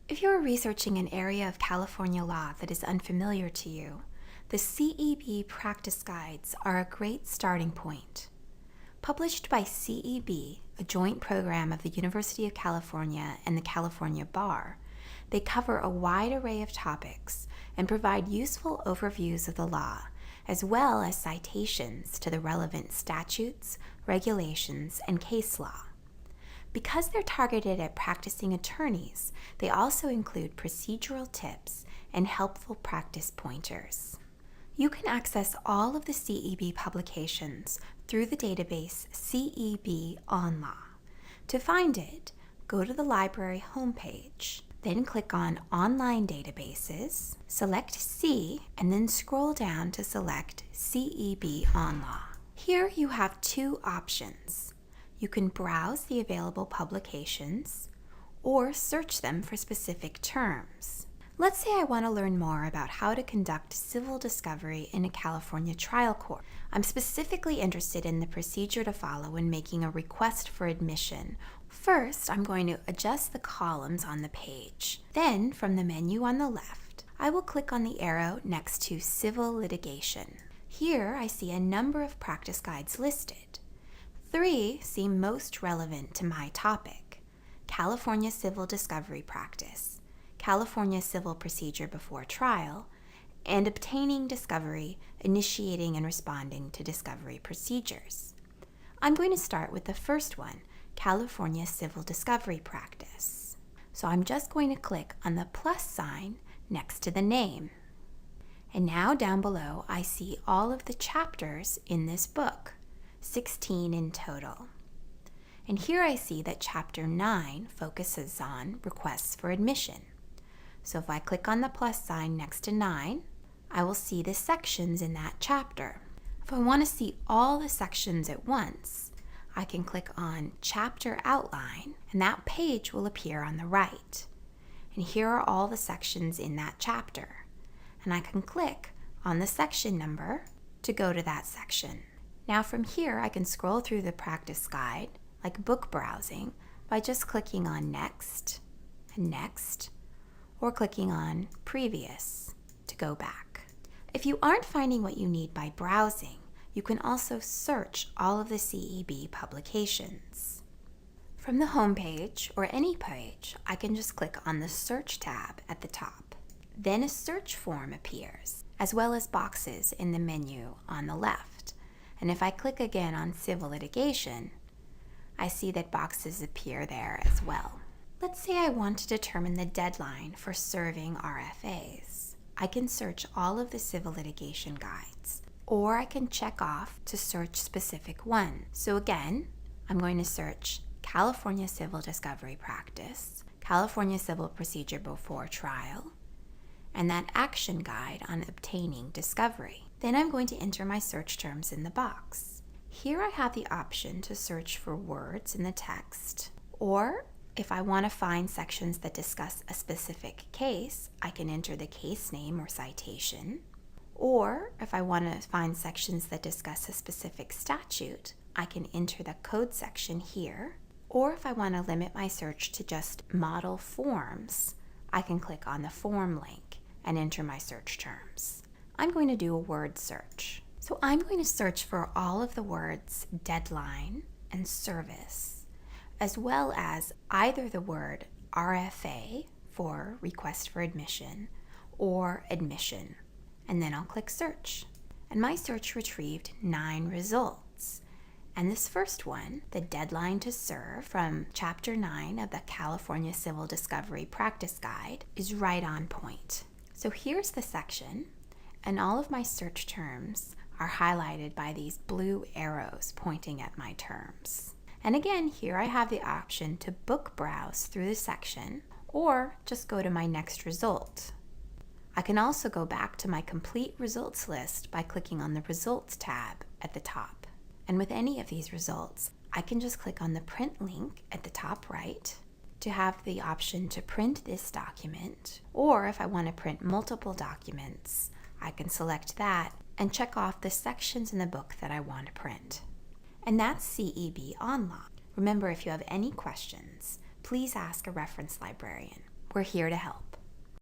If you are researching an area of California law that is unfamiliar to you, the CEB practice guides are a great starting point. Published by CEB, a joint program of the University of California and the California Bar, they cover a wide array of topics and provide useful overviews of the law, as well as citations to the relevant statutes, regulations, and case law. Because they're targeted at practicing attorneys, they also include procedural tips and helpful practice pointers. You can access all of the CEB publications through the database CEB OnLAW. To find it, go to the library homepage, then click on Online Databases, select C, and then scroll down to select CEB OnLAW. Here you have two options. You can browse the available publications or search them for specific terms. Let's say I want to learn more about how to conduct civil discovery in a California trial court. I'm specifically interested in the procedure to follow when making a request for admission. First, I'm going to adjust the columns on the page. Then, from the menu on the left, I will click on the arrow next to Civil Litigation. Here, I see a number of practice guides listed. 3 seem most relevant to my topic: California Civil Discovery Practice, California Civil Procedure Before Trial, and Obtaining Discovery, Initiating and Responding to Discovery Procedures. I'm going to start with the first one, California Civil Discovery Practice. So I'm just going to click on the plus sign next to the name. And now down below I see all of the chapters in this book, 16 in total. And here I see that Chapter 9 focuses on requests for admission. So if I click on the plus sign next to 9, I will see the sections in that chapter. If I want to see all the sections at once, I can click on Chapter Outline, and that page will appear on the right. And here are all the sections in that chapter. And I can click on the section number to go to that section. Now from here, I can scroll through the practice guide, like book browsing, by just clicking on Next and Next, or clicking on Previous to go back. If you aren't finding what you need by browsing, you can also search all of the CEB publications. From the home page, or any page, I can just click on the Search tab at the top. Then a search form appears, as well as boxes in the menu on the left. And if I click again on Civil Litigation, I see that boxes appear there as well. Let's say I want to determine the deadline for serving RFAs. I can search all of the civil litigation guides, or I can check off to search specific ones. So again, I'm going to search California Civil Discovery Practice, California Civil Procedure Before Trial, and that action guide on obtaining discovery. Then I'm going to enter my search terms in the box. Here I have the option to search for words in the text, or if I want to find sections that discuss a specific case, I can enter the case name or citation. Or if I want to find sections that discuss a specific statute, I can enter the code section here. Or if I want to limit my search to just model forms, I can click on the form link and enter my search terms. I'm going to do a word search. So I'm going to search for all of the words deadline and service, as well as either the word RFA for request for admission or admission. And then I'll click search. And my search retrieved 9 results. And this first one, the deadline to serve from Chapter 9 of the California Civil Discovery Practice Guide, is right on point. So here's the section, and all of my search terms are highlighted by these blue arrows pointing at my terms. And again, here I have the option to book browse through the section, or just go to my next result. I can also go back to my complete results list by clicking on the Results tab at the top. And with any of these results, I can just click on the print link at the top right to have the option to print this document, or if I want to print multiple documents, I can select that and check off the sections in the book that I want to print. And that's CEB OnLAW. Remember, if you have any questions, please ask a reference librarian. we're here to help.